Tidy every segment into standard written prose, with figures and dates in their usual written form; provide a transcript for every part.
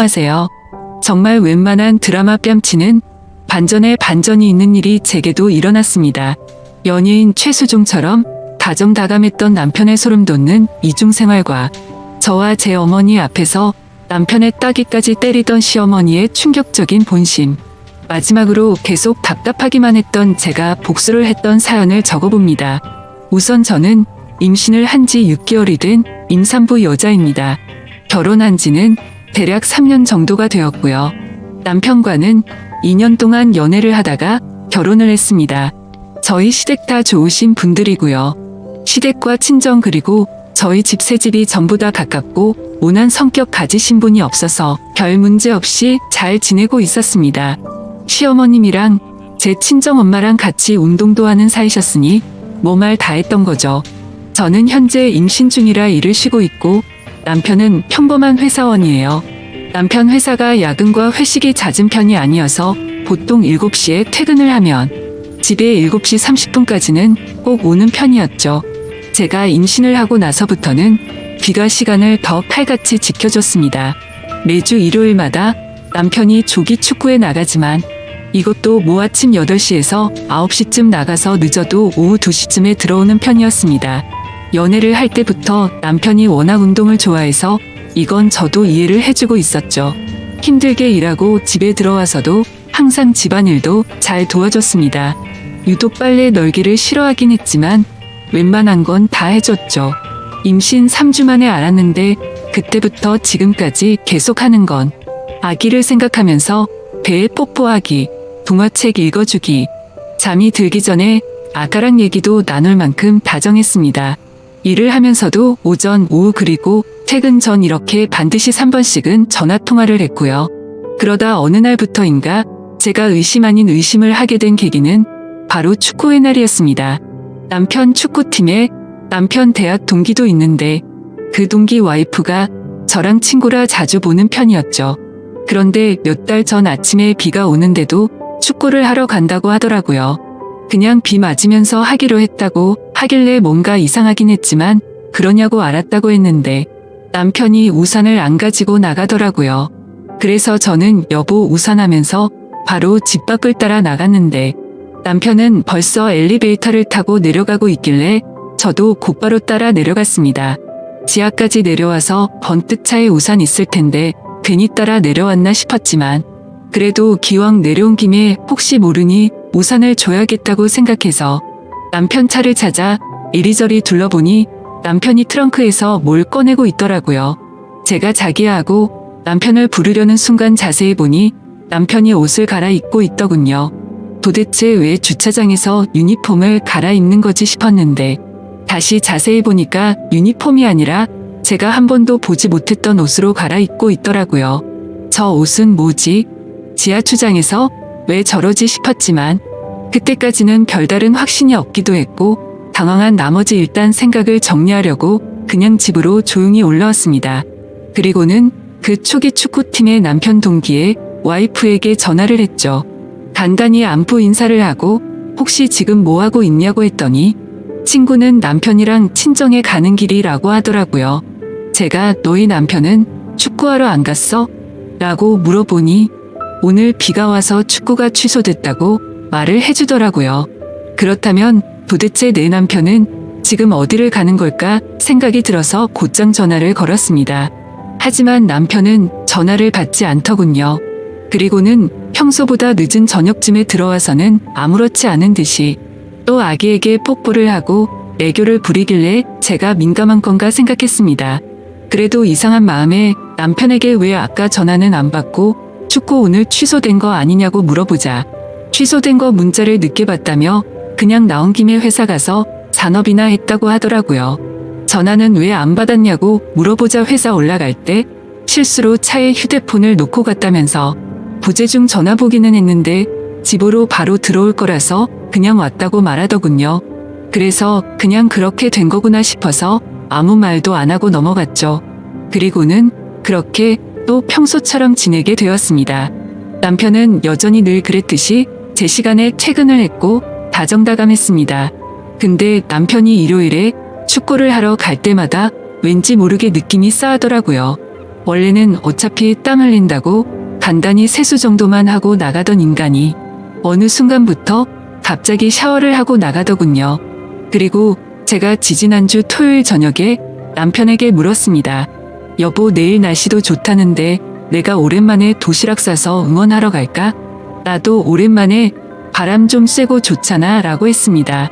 하세요. 정말 웬만한 드라마 뺨치는 반전에 반전이 있는 일이 제게도 일어났습니다. 연예인 최수종처럼 다정다감했던 남편의 소름 돋는 이중생활과 저와 제 어머니 앞에서 남편의 따귀까지 때리던 시어머니의 충격적인 본심. 마지막으로 계속 답답하기만 했던 제가 복수를 했던 사연을 적어봅니다. 우선 저는 임신을 한 지 6개월이 된 임산부 여자입니다. 결혼한 지는 대략 3년 정도가 되었고요. 남편과는 2년 동안 연애를 하다가 결혼을 했습니다. 저희 시댁 다 좋으신 분들이고요. 시댁과 친정 그리고 저희 집 새집이 전부 다 가깝고 온화한 성격 가지신 분이 없어서 별 문제 없이 잘 지내고 있었습니다. 시어머님이랑 제 친정엄마랑 같이 운동도 하는 사이셨으니 뭐 말 다 했던 거죠. 저는 현재 임신 중이라 일을 쉬고 있고 남편은 평범한 회사원이에요. 남편 회사가 야근과 회식이 잦은 편이 아니어서 보통 7시에 퇴근을 하면 집에 7시 30분까지는 꼭 오는 편이었죠. 제가 임신을 하고 나서부터는 귀가 시간을 더 칼같이 지켜줬습니다. 매주 일요일마다 남편이 조기 축구에 나가지만 이것도 뭐 아침 8시에서 9시쯤 나가서 늦어도 오후 2시쯤에 들어오는 편이었습니다. 연애를 할 때부터 남편이 워낙 운동을 좋아해서 이건 저도 이해를 해주고 있었죠. 힘들게 일하고 집에 들어와서도 항상 집안일도 잘 도와줬습니다. 유독 빨래 널기를 싫어하긴 했지만 웬만한 건 다 해줬죠. 임신 3주 만에 알았는데 그때부터 지금까지 계속하는 건 아기를 생각하면서 배에 뽀뽀하기, 동화책 읽어주기, 잠이 들기 전에 아가랑 얘기도 나눌 만큼 다정했습니다. 일을 하면서도 오전, 오후 그리고 퇴근 전 이렇게 반드시 3번씩은 전화통화를 했고요. 그러다 어느 날부터인가 제가 의심 아닌 의심을 하게 된 계기는 바로 축구의 날이었습니다. 남편 축구팀에 남편 대학 동기도 있는데 그 동기 와이프가 저랑 친구라 자주 보는 편이었죠. 그런데 몇 달 전 아침에 비가 오는데도 축구를 하러 간다고 하더라고요. 그냥 비 맞으면서 하기로 했다고 하길래 뭔가 이상하긴 했지만 그러냐고 알았다고 했는데 남편이 우산을 안 가지고 나가더라고요. 그래서 저는 여보 우산 하면서 바로 집 밖을 따라 나갔는데 남편은 벌써 엘리베이터를 타고 내려가고 있길래 저도 곧바로 따라 내려갔습니다. 지하까지 내려와서 번뜩 차에 우산 있을 텐데 괜히 따라 내려왔나 싶었지만 그래도 기왕 내려온 김에 혹시 모르니 우산을 줘야겠다고 생각해서 남편 차를 찾아 이리저리 둘러보니 남편이 트렁크에서 뭘 꺼내고 있더라고요. 제가 자기야 하고 남편을 부르려는 순간 자세히 보니 남편이 옷을 갈아입고 있더군요. 도대체 왜 주차장에서 유니폼을 갈아입는 거지 싶었는데 다시 자세히 보니까 유니폼이 아니라 제가 한 번도 보지 못했던 옷으로 갈아입고 있더라고요. 저 옷은 뭐지? 지하주차장에서 왜 저러지 싶었지만 그때까지는 별다른 확신이 없기도 했고 당황한 나머지 일단 생각을 정리하려고 그냥 집으로 조용히 올라왔습니다. 그리고는 그 초기 축구팀의 남편 동기의 와이프에게 전화를 했죠. 간단히 안부 인사를 하고 혹시 지금 뭐하고 있냐고 했더니 친구는 남편이랑 친정에 가는 길이라고 하더라고요. 제가 너희 남편은 축구하러 안 갔어? 라고 물어보니 오늘 비가 와서 축구가 취소됐다고 말을 해주더라고요. 그렇다면 도대체 내 남편은 지금 어디를 가는 걸까 생각이 들어서 곧장 전화를 걸었습니다. 하지만 남편은 전화를 받지 않더군요. 그리고는 평소보다 늦은 저녁쯤에 들어와서는 아무렇지 않은 듯이 또 아기에게 뽀뽀를 하고 애교를 부리길래 제가 민감한 건가 생각했습니다. 그래도 이상한 마음에 남편에게 왜 아까 전화는 안 받고 축구 오늘 취소된 거 아니냐고 물어보자 취소된 거 문자를 늦게 봤다며 그냥 나온 김에 회사 가서 잔업이나 했다고 하더라고요. 전화는 왜 안 받았냐고 물어보자 회사 올라갈 때 실수로 차에 휴대폰을 놓고 갔다면서 부재중 전화 보기는 했는데 집으로 바로 들어올 거라서 그냥 왔다고 말하더군요. 그래서 그냥 그렇게 된 거구나 싶어서 아무 말도 안 하고 넘어갔죠. 그리고는 그렇게 또 평소처럼 지내게 되었습니다. 남편은 여전히 늘 그랬듯이 제 시간에 퇴근을 했고 다정다감했습니다. 근데 남편이 일요일에 축구를 하러 갈 때마다 왠지 모르게 느낌이 싸하더라고요. 원래는 어차피 땀 흘린다고 간단히 세수 정도만 하고 나가던 인간이 어느 순간부터 갑자기 샤워를 하고 나가더군요. 그리고 제가 지지난주 토요일 저녁에 남편에게 물었습니다. 여보, 내일 날씨도 좋다는데 내가 오랜만에 도시락 싸서 응원하러 갈까? 나도 오랜만에 바람 좀 쐬고 좋잖아 라고 했습니다.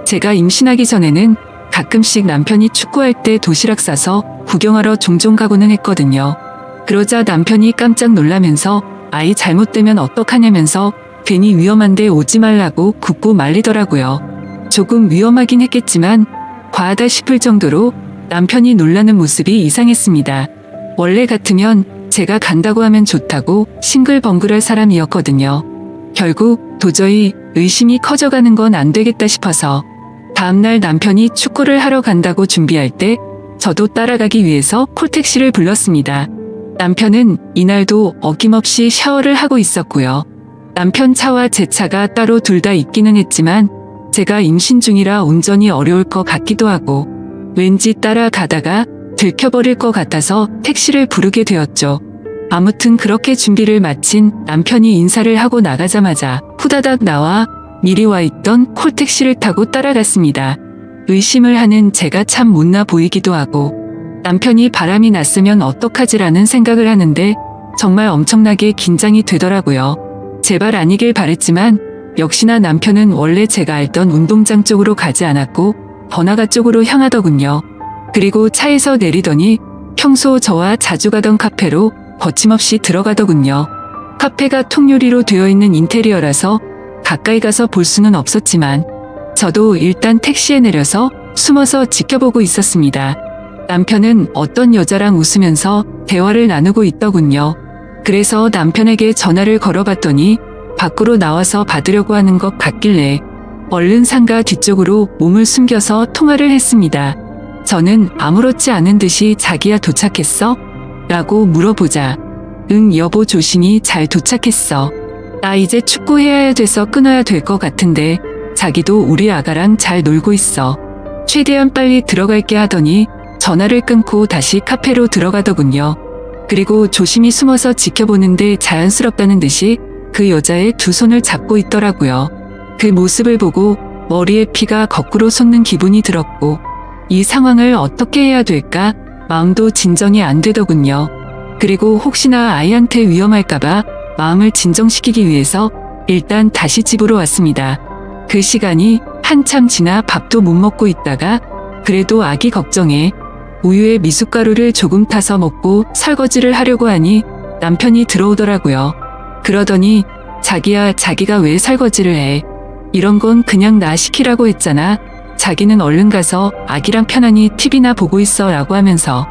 제가 임신하기 전에는 가끔씩 남편이 축구할 때 도시락 싸서 구경하러 종종 가고는 했거든요. 그러자 남편이 깜짝 놀라면서 아이 잘못되면 어떡하냐면서 괜히 위험한데 오지 말라고 굳고 말리더라고요. 조금 위험하긴 했겠지만 과하다 싶을 정도로 남편이 놀라는 모습이 이상했습니다. 원래 같으면 제가 간다고 하면 좋다고 싱글벙글할 사람이었거든요. 결국 도저히 의심이 커져가는 건 안 되겠다 싶어서 다음날 남편이 축구를 하러 간다고 준비할 때 저도 따라가기 위해서 콜택시를 불렀습니다. 남편은 이날도 어김없이 샤워를 하고 있었고요. 남편 차와 제 차가 따로 둘 다 있기는 했지만 제가 임신 중이라 운전이 어려울 것 같기도 하고 왠지 따라가다가 들켜버릴 것 같아서 택시를 부르게 되었죠. 아무튼 그렇게 준비를 마친 남편이 인사를 하고 나가자마자 후다닥 나와 미리 와 있던 콜택시를 타고 따라갔습니다. 의심을 하는 제가 참 못나 보이기도 하고 남편이 바람이 났으면 어떡하지라는 생각을 하는데 정말 엄청나게 긴장이 되더라고요. 제발 아니길 바랬지만 역시나 남편은 원래 제가 알던 운동장 쪽으로 가지 않았고 번화가 쪽으로 향하더군요. 그리고 차에서 내리더니 평소 저와 자주 가던 카페로 거침없이 들어가더군요. 카페가 통유리로 되어 있는 인테리어라서 가까이 가서 볼 수는 없었지만 저도 일단 택시에 내려서 숨어서 지켜보고 있었습니다. 남편은 어떤 여자랑 웃으면서 대화를 나누고 있더군요. 그래서 남편에게 전화를 걸어봤더니 밖으로 나와서 받으려고 하는 것 같길래 얼른 상가 뒤쪽으로 몸을 숨겨서 통화를 했습니다. 저는 아무렇지 않은 듯이 자기야 도착했어? 라고 물어보자 응 여보 조심히 잘 도착했어. 나 이제 축구해야 돼서 끊어야 될 것 같은데 자기도 우리 아가랑 잘 놀고 있어. 최대한 빨리 들어갈게 하더니 전화를 끊고 다시 카페로 들어가더군요. 그리고 조심히 숨어서 지켜보는데 자연스럽다는 듯이 그 여자의 두 손을 잡고 있더라고요. 그 모습을 보고 머리에 피가 거꾸로 솟는 기분이 들었고 이 상황을 어떻게 해야 될까 마음도 진정이 안 되더군요. 그리고 혹시나 아이한테 위험할까봐 마음을 진정시키기 위해서 일단 다시 집으로 왔습니다. 그 시간이 한참 지나 밥도 못 먹고 있다가 그래도 아기 걱정에 우유에 미숫가루를 조금 타서 먹고 설거지를 하려고 하니 남편이 들어오더라고요. 그러더니 자기야 자기가 왜 설거지를 해? 이런 건 그냥 나 시키라고 했잖아. 자기는 얼른 가서 아기랑 편안히 TV나 보고 있어 라고 하면서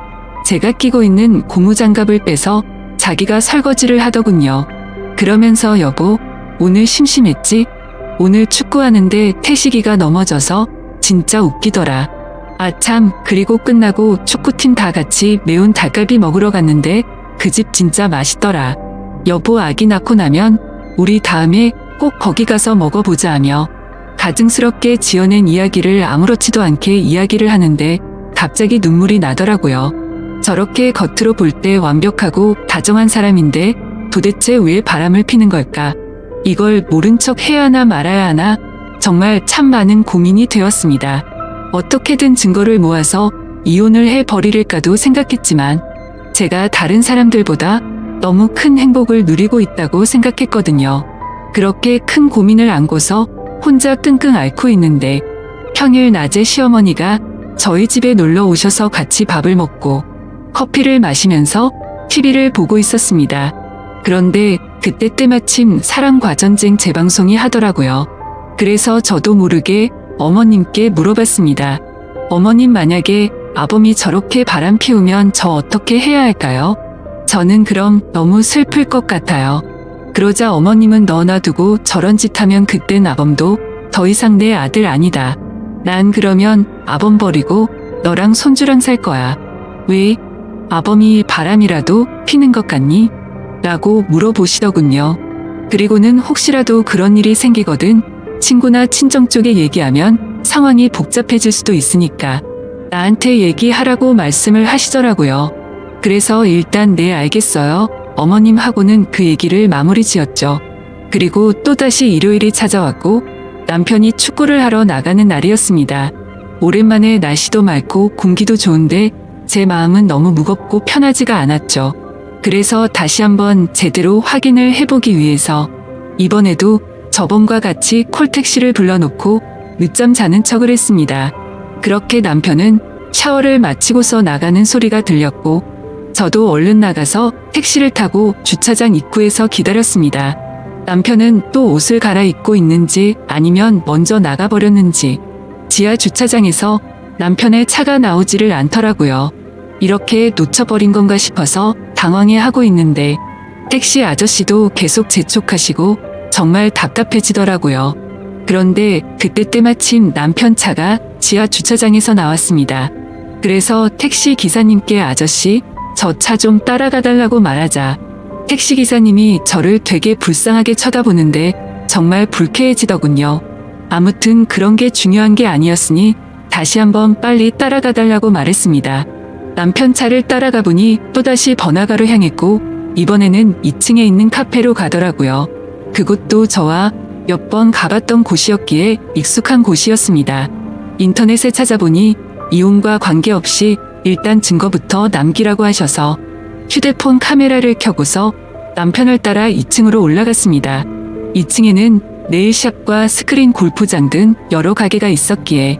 제가 끼고 있는 고무장갑을 빼서 자기가 설거지를 하더군요. 그러면서 여보 오늘 심심했지? 오늘 축구하는데 태식이가 넘어져서 진짜 웃기더라. 아 참 그리고 끝나고 축구팀 다 같이 매운 닭갈비 먹으러 갔는데 그 집 진짜 맛있더라. 여보 아기 낳고 나면 우리 다음에 꼭 거기 가서 먹어보자 하며 가증스럽게 지어낸 이야기를 아무렇지도 않게 이야기를 하는데 갑자기 눈물이 나더라고요. 저렇게 겉으로 볼 때 완벽하고 다정한 사람인데 도대체 왜 바람을 피는 걸까? 이걸 모른 척 해야 하나 말아야 하나 정말 참 많은 고민이 되었습니다. 어떻게든 증거를 모아서 이혼을 해버릴까도 생각했지만 제가 다른 사람들보다 너무 큰 행복을 누리고 있다고 생각했거든요. 그렇게 큰 고민을 안고서 혼자 끙끙 앓고 있는데 평일 낮에 시어머니가 저희 집에 놀러 오셔서 같이 밥을 먹고 커피를 마시면서 TV를 보고 있었습니다. 그런데 그때 때마침 사랑과 전쟁 재방송이 하더라고요. 그래서 저도 모르게 어머님께 물어봤습니다. 어머님 만약에 아범이 저렇게 바람 피우면 저 어떻게 해야 할까요? 저는 그럼 너무 슬플 것 같아요. 그러자 어머님은 너 놔두고 저런 짓 하면 그땐 아범도 더 이상 내 아들 아니다. 난 그러면 아범 버리고 너랑 손주랑 살 거야. 왜? 아범이 바람이라도 피는 것 같니? 라고 물어보시더군요. 그리고는 혹시라도 그런 일이 생기거든 친구나 친정 쪽에 얘기하면 상황이 복잡해질 수도 있으니까 나한테 얘기하라고 말씀을 하시더라고요. 그래서 일단 네 알겠어요. 어머님 하고는 그 얘기를 마무리 지었죠. 그리고 또다시 일요일이 찾아왔고 남편이 축구를 하러 나가는 날이었습니다. 오랜만에 날씨도 맑고 공기도 좋은데 제 마음은 너무 무겁고 편하지가 않았죠. 그래서 다시 한번 제대로 확인을 해보기 위해서 이번에도 저번과 같이 콜택시를 불러놓고 늦잠 자는 척을 했습니다. 그렇게 남편은 샤워를 마치고서 나가는 소리가 들렸고 저도 얼른 나가서 택시를 타고 주차장 입구에서 기다렸습니다. 남편은 또 옷을 갈아입고 있는지 아니면 먼저 나가버렸는지 지하 주차장에서 남편의 차가 나오지를 않더라고요. 이렇게 놓쳐버린 건가 싶어서 당황해하고 있는데 택시 아저씨도 계속 재촉하시고 정말 답답해지더라고요. 그런데 그때 때마침 남편 차가 지하 주차장에서 나왔습니다. 그래서 택시 기사님께 아저씨, 저 차 좀 따라가 달라고 말하자 택시 기사님이 저를 되게 불쌍하게 쳐다보는데 정말 불쾌해지더군요. 아무튼 그런 게 중요한 게 아니었으니 다시 한번 빨리 따라가 달라고 말했습니다. 남편 차를 따라가 보니 또다시 번화가로 향했고 이번에는 2층에 있는 카페로 가더라고요. 그곳도 저와 몇 번 가봤던 곳이었기에 익숙한 곳이었습니다. 인터넷에 찾아보니 이혼과 관계없이 일단 증거부터 남기라고 하셔서 휴대폰 카메라를 켜고서 남편을 따라 2층으로 올라갔습니다. 2층에는 네일샵과 스크린 골프장 등 여러 가게가 있었기에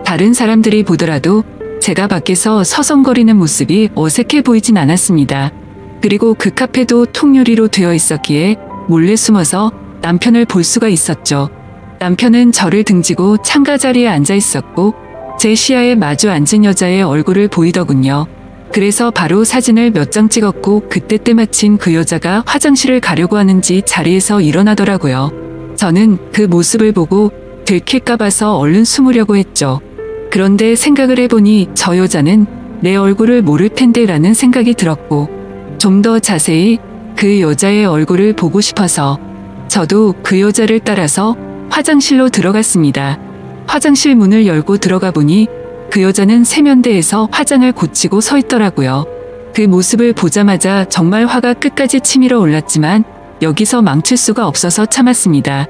다른 사람들이 보더라도 제가 밖에서 서성거리는 모습이 어색해 보이진 않았습니다. 그리고 그 카페도 통유리로 되어 있었기에 몰래 숨어서 남편을 볼 수가 있었죠. 남편은 저를 등지고 창가 자리에 앉아 있었고 제 시야에 마주 앉은 여자의 얼굴을 보이더군요. 그래서 바로 사진을 몇 장 찍었고 그때 때마침 그 여자가 화장실을 가려고 하는지 자리에서 일어나더라고요. 저는 그 모습을 보고 들킬까 봐서 얼른 숨으려고 했죠. 그런데 생각을 해보니 저 여자는 내 얼굴을 모를 텐데 라는 생각이 들었고 좀 더 자세히 그 여자의 얼굴을 보고 싶어서 저도 그 여자를 따라서 화장실로 들어갔습니다. 화장실 문을 열고 들어가 보니 그 여자는 세면대에서 화장을 고치고 서 있더라고요. 그 모습을 보자마자 정말 화가 끝까지 치밀어 올랐지만 여기서 망칠 수가 없어서 참았습니다.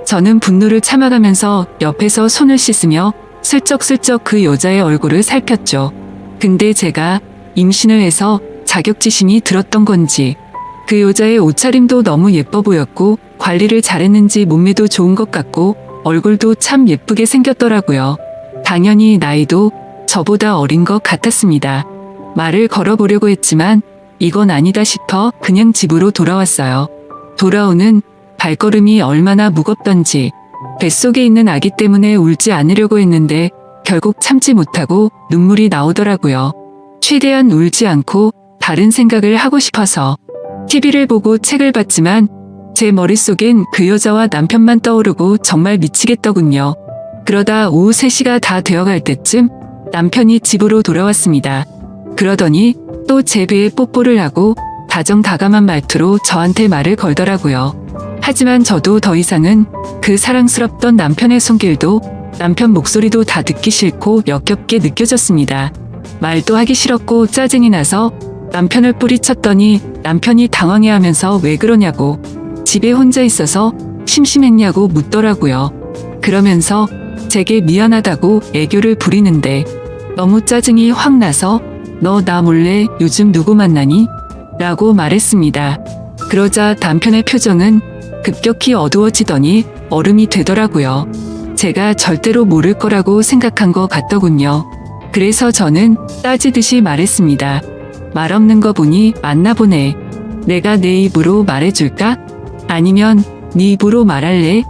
저는 분노를 참아가면서 옆에서 손을 씻으며 슬쩍슬쩍 그 여자의 얼굴을 살폈죠. 근데 제가 임신을 해서 자격지심이 들었던 건지 그 여자의 옷차림도 너무 예뻐 보였고 관리를 잘했는지 몸매도 좋은 것 같고 얼굴도 참 예쁘게 생겼더라고요. 당연히 나이도 저보다 어린 것 같았습니다. 말을 걸어보려고 했지만 이건 아니다 싶어 그냥 집으로 돌아왔어요. 돌아오는 발걸음이 얼마나 무겁던지 뱃속에 있는 아기 때문에 울지 않으려고 했는데 결국 참지 못하고 눈물이 나오더라고요. 최대한 울지 않고 다른 생각을 하고 싶어서 TV를 보고 책을 봤지만 제 머릿속엔 그 여자와 남편만 떠오르고 정말 미치겠더군요. 그러다 오후 3시가 다 되어갈 때쯤 남편이 집으로 돌아왔습니다. 그러더니 또 제 배에 뽀뽀를 하고 다정다감한 말투로 저한테 말을 걸더라고요. 하지만 저도 더 이상은 그 사랑스럽던 남편의 손길도 남편 목소리도 다 듣기 싫고 역겹게 느껴졌습니다. 말도 하기 싫었고 짜증이 나서 남편을 뿌리쳤더니 남편이 당황해하면서 왜 그러냐고 집에 혼자 있어서 심심했냐고 묻더라고요. 그러면서 제게 미안하다고 애교를 부리는데 너무 짜증이 확 나서 너 나 몰래 요즘 누구 만나니? 라고 말했습니다. 그러자 남편의 표정은 급격히 어두워지더니 얼음이 되더라고요. 제가 절대로 모를 거라고 생각한 것 같더군요. 그래서 저는 따지듯이 말했습니다. 말 없는 거 보니 맞나 보네. 내가 내 입으로 말해줄까? 아니면 네 입으로 말할래?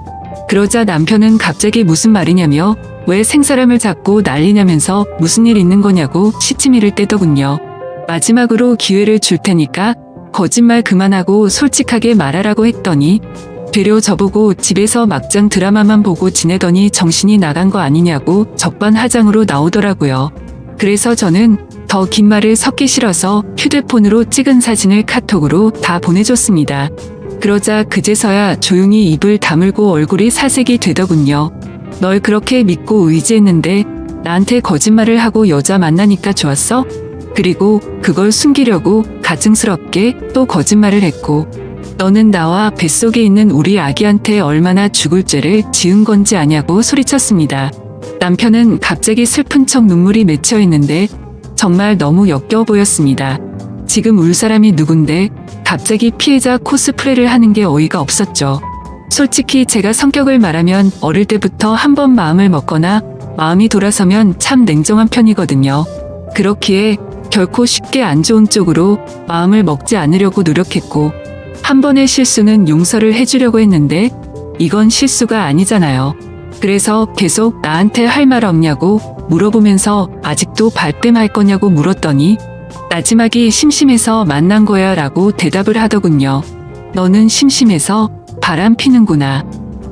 그러자 남편은 갑자기 무슨 말이냐며 왜 생사람을 잡고 난리냐면서 무슨 일 있는 거냐고 시치미를 떼더군요. 마지막으로 기회를 줄 테니까 거짓말 그만하고 솔직하게 말하라고 했더니 되려 저보고 집에서 막장 드라마만 보고 지내더니 정신이 나간 거 아니냐고 적반하장으로 나오더라고요. 그래서 저는 더 긴 말을 섞기 싫어서 휴대폰으로 찍은 사진을 카톡으로 다 보내줬습니다. 그러자 그제서야 조용히 입을 다물고 얼굴이 사색이 되더군요. 널 그렇게 믿고 의지했는데 나한테 거짓말을 하고 여자 만나니까 좋았어? 그리고 그걸 숨기려고 가증스럽게 또 거짓말을 했고, 너는 나와 뱃속에 있는 우리 아기한테 얼마나 죽을 죄를 지은 건지 아냐고 소리쳤습니다. 남편은 갑자기 슬픈 척 눈물이 맺혀 있는데 정말 너무 역겨워 보였습니다. 지금 울 사람이 누군데 갑자기 피해자 코스프레를 하는 게 어이가 없었죠. 솔직히 제가 성격을 말하면 어릴 때부터 한번 마음을 먹거나 마음이 돌아서면 참 냉정한 편이거든요. 그렇기에 결코 쉽게 안 좋은 쪽으로 마음을 먹지 않으려고 노력했고, 한 번의 실수는 용서를 해주려고 했는데 이건 실수가 아니잖아요. 그래서 계속 나한테 할 말 없냐고 물어보면서 아직도 발뺌할 거냐고 물었더니 나지막이 심심해서 만난 거야 라고 대답을 하더군요. 너는 심심해서 바람 피는구나.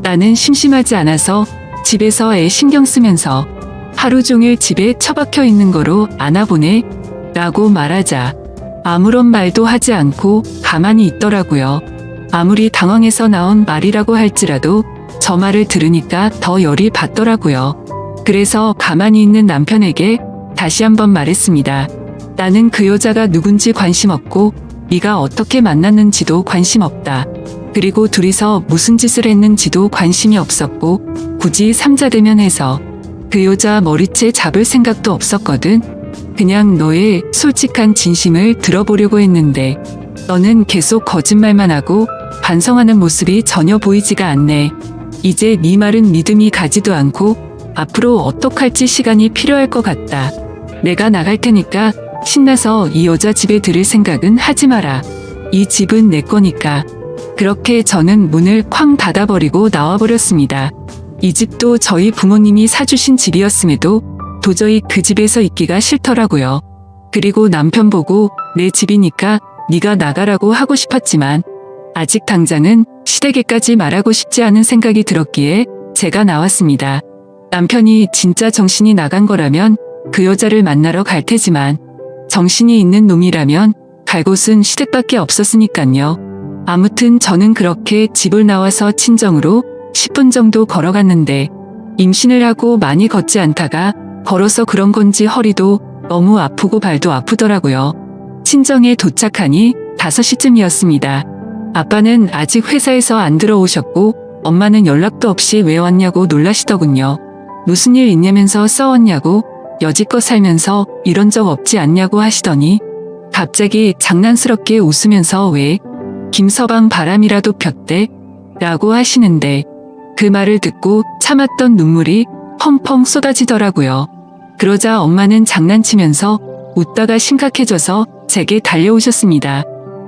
나는 심심하지 않아서 집에서 애 신경 쓰면서 하루 종일 집에 처박혀 있는 거로 안아보네 라고 말하자 아무런 말도 하지 않고 가만히 있더라고요. 아무리 당황해서 나온 말이라고 할지라도 저 말을 들으니까 더 열이 받더라고요. 그래서 가만히 있는 남편에게 다시 한번 말했습니다. 나는 그 여자가 누군지 관심 없고 네가 어떻게 만났는지도 관심 없다. 그리고 둘이서 무슨 짓을 했는지도 관심이 없었고 굳이 삼자대면 해서 그 여자 머리채 잡을 생각도 없었거든. 그냥 너의 솔직한 진심을 들어보려고 했는데 너는 계속 거짓말만 하고 반성하는 모습이 전혀 보이지가 않네. 이제 네 말은 믿음이 가지도 않고 앞으로 어떡할지 시간이 필요할 것 같다. 내가 나갈 테니까 신나서 이 여자 집에 들을 생각은 하지 마라. 이 집은 내 거니까. 그렇게 저는 문을 쾅 닫아버리고 나와버렸습니다. 이 집도 저희 부모님이 사주신 집이었음에도 도저히 그 집에서 있기가 싫더라고요. 그리고 남편 보고 내 집이니까 네가 나가라고 하고 싶었지만 아직 당장은 시댁에까지 말하고 싶지 않은 생각이 들었기에 제가 나왔습니다. 남편이 진짜 정신이 나간 거라면 그 여자를 만나러 갈 테지만 정신이 있는 놈이라면 갈 곳은 시댁밖에 없었으니깐요. 아무튼 저는 그렇게 집을 나와서 친정으로 10분 정도 걸어갔는데 임신을 하고 많이 걷지 않다가 걸어서 그런 건지 허리도 너무 아프고 발도 아프더라고요. 친정에 도착하니 5시쯤이었습니다. 아빠는 아직 회사에서 안 들어오셨고 엄마는 연락도 없이 왜 왔냐고 놀라시더군요. 무슨 일 있냐면서 싸웠냐고 여지껏 살면서 이런 적 없지 않냐고 하시더니 갑자기 장난스럽게 웃으면서 왜 김서방 바람이라도 폈대? 라고 하시는데 그 말을 듣고 참았던 눈물이 펑펑 쏟아지더라고요. 그러자 엄마는 장난치면서 웃다가 심각해져서 제게 달려오셨습니다.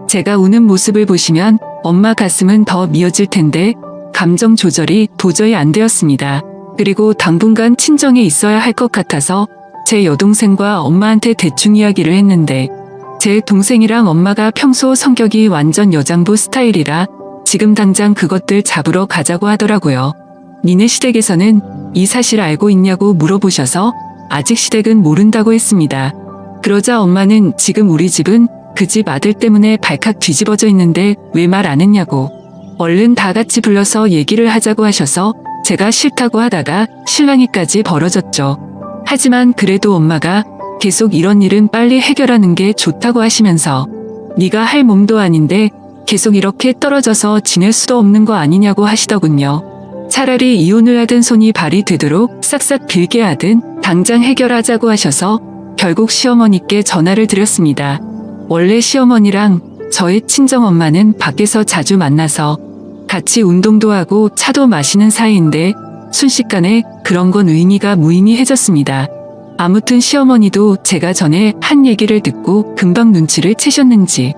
제가 우는 모습을 보시면 엄마 가슴은 더 미어질 텐데 감정 조절이 도저히 안 되었습니다. 그리고 당분간 친정에 있어야 할 것 같아서 제 여동생과 엄마한테 대충 이야기를 했는데 제 동생이랑 엄마가 평소 성격이 완전 여장부 스타일이라 지금 당장 그것들 잡으러 가자고 하더라고요. 니네 시댁에서는 이 사실 알고 있냐고 물어보셔서 아직 시댁은 모른다고 했습니다. 그러자 엄마는 지금 우리 집은 그 집 아들 때문에 발칵 뒤집어져 있는데 왜 말 안 했냐고 얼른 다 같이 불러서 얘기를 하자고 하셔서 제가 싫다고 하다가 실랑이까지 벌어졌죠. 하지만 그래도 엄마가 계속 이런 일은 빨리 해결하는 게 좋다고 하시면서 네가 할 몸도 아닌데 계속 이렇게 떨어져서 지낼 수도 없는 거 아니냐고 하시더군요. 차라리 이혼을 하든 손이 발이 되도록 싹싹 빌게 하든 당장 해결하자고 하셔서 결국 시어머니께 전화를 드렸습니다. 원래 시어머니랑 저의 친정엄마는 밖에서 자주 만나서 같이 운동도 하고 차도 마시는 사이인데 순식간에 그런 건 의미가 무의미해졌습니다. 아무튼 시어머니도 제가 전에 한 얘기를 듣고 금방 눈치를 채셨는지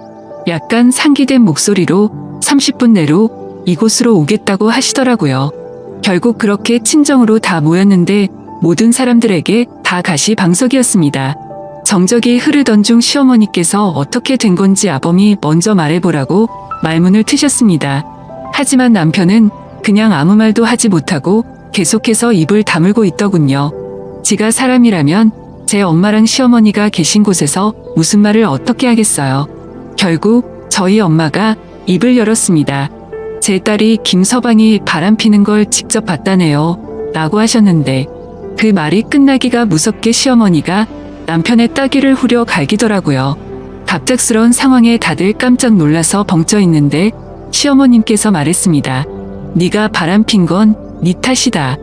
약간 상기된 목소리로 30분 내로 이곳으로 오겠다고 하시더라고요. 결국 그렇게 친정으로 다 모였는데 모든 사람들에게 다 가시방석이었습니다. 정적이 흐르던 중 시어머니께서 어떻게 된 건지 아범이 먼저 말해보라고 말문을 트셨습니다. 하지만 남편은 그냥 아무 말도 하지 못하고 계속해서 입을 다물고 있더군요. 지가 사람이라면 제 엄마랑 시어머니가 계신 곳에서 무슨 말을 어떻게 하겠어요. 결국 저희 엄마가 입을 열었습니다. 제 딸이 김서방이 바람피는 걸 직접 봤다네요. 라고 하셨는데 그 말이 끝나기가 무섭게 시어머니가 남편의 따귀를 후려 갈기더라고요. 갑작스러운 상황에 다들 깜짝 놀라서 벙쪄 있는데 시어머님께서 말했습니다. 네가 바람핀 건 네 탓이다.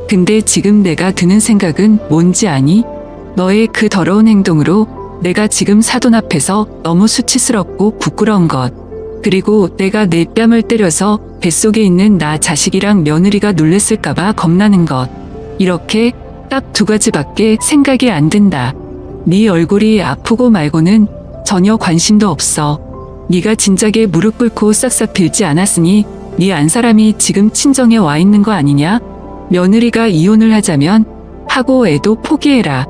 근데 지금 내가 드는 생각은 뭔지 아니? 너의 그 더러운 행동으로 내가 지금 사돈 앞에서 너무 수치스럽고 부끄러운 것. 그리고 내가 내 뺨을 때려서 뱃속에 있는 나 자식이랑 며느리가 놀랬을까봐 겁나는 것. 이렇게 딱 두 가지밖에 생각이 안 든다. 네 얼굴이 아프고 말고는 전혀 관심도 없어. 네가 진작에 무릎 꿇고 싹싹 빌지 않았으니 네 안 사람이 지금 친정에 와 있는 거 아니냐? 며느리가 이혼을 하자면 하고 애도 포기해라.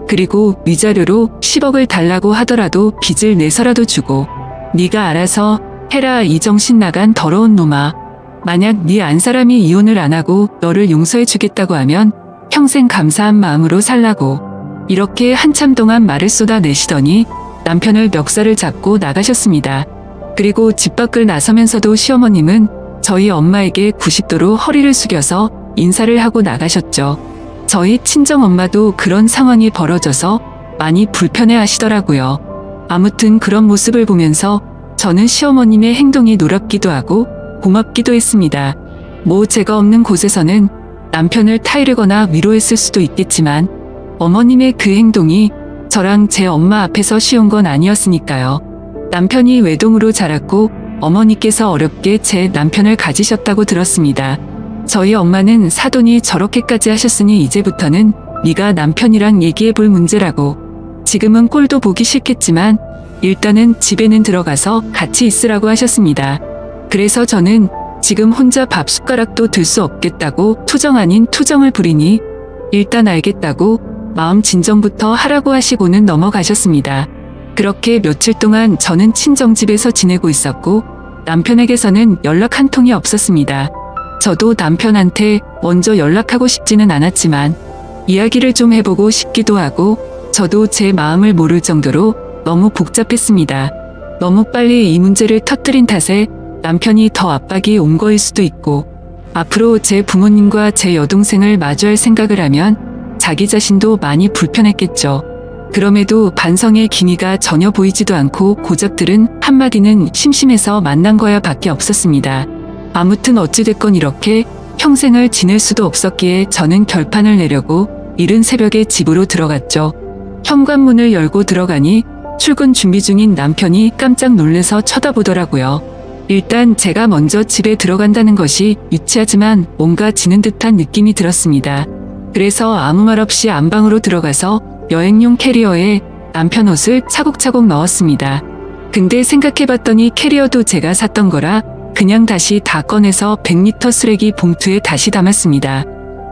그리고 위자료로 10억을 달라고 하더라도 빚을 내서라도 주고 네가 알아서 해라. 이 정신 나간 더러운 놈아. 만약 네 안 사람이 이혼을 안 하고 너를 용서해 주겠다고 하면 평생 감사한 마음으로 살라고. 이렇게 한참 동안 말을 쏟아내시더니 남편을 멱살을 잡고 나가셨습니다. 그리고 집 밖을 나서면서도 시어머님은 저희 엄마에게 90도로 허리를 숙여서 인사를 하고 나가셨죠. 저희 친정엄마도 그런 상황이 벌어져서 많이 불편해 하시더라고요. 아무튼 그런 모습을 보면서 저는 시어머님의 행동이 놀랍기도 하고 고맙기도 했습니다. 뭐 죄가 없는 곳에서는 남편을 타이르거나 위로했을 수도 있겠지만 어머님의 그 행동이 저랑 제 엄마 앞에서 쉬운 건 아니었으니까요. 남편이 외동으로 자랐고 어머니께서 어렵게 제 남편을 가지셨다고 들었습니다. 저희 엄마는 사돈이 저렇게까지 하셨으니 이제부터는 네가 남편이랑 얘기해 볼 문제라고. 지금은 꼴도 보기 싫겠지만 일단은 집에는 들어가서 같이 있으라고 하셨습니다. 그래서 저는 지금 혼자 밥 숟가락도 들 수 없겠다고 투정 아닌 투정을 부리니 일단 알겠다고 마음 진정부터 하라고 하시고는 넘어가셨습니다. 그렇게 며칠 동안 저는 친정집에서 지내고 있었고 남편에게서는 연락 한 통이 없었습니다. 저도 남편한테 먼저 연락하고 싶지는 않았지만 이야기를 좀 해보고 싶기도 하고 저도 제 마음을 모를 정도로 너무 복잡했습니다. 너무 빨리 이 문제를 터뜨린 탓에 남편이 더 압박이 온 거일 수도 있고 앞으로 제 부모님과 제 여동생을 마주할 생각을 하면 자기 자신도 많이 불편했겠죠. 그럼에도 반성의 기미가 전혀 보이지도 않고 고작들은 한마디는 심심해서 만난 거야 밖에 없었습니다. 아무튼 어찌됐건 이렇게 평생을 지낼 수도 없었기에 저는 결판을 내려고 이른 새벽에 집으로 들어갔죠. 현관문을 열고 들어가니 출근 준비 중인 남편이 깜짝 놀래서 쳐다보더라고요. 일단 제가 먼저 집에 들어간다는 것이 유치하지만 뭔가 지는 듯한 느낌이 들었습니다. 그래서 아무 말 없이 안방으로 들어가서 여행용 캐리어에 남편 옷을 차곡차곡 넣었습니다. 근데 생각해봤더니 캐리어도 제가 샀던 거라 그냥 다시 다 꺼내서 100리터 쓰레기 봉투에 다시 담았습니다.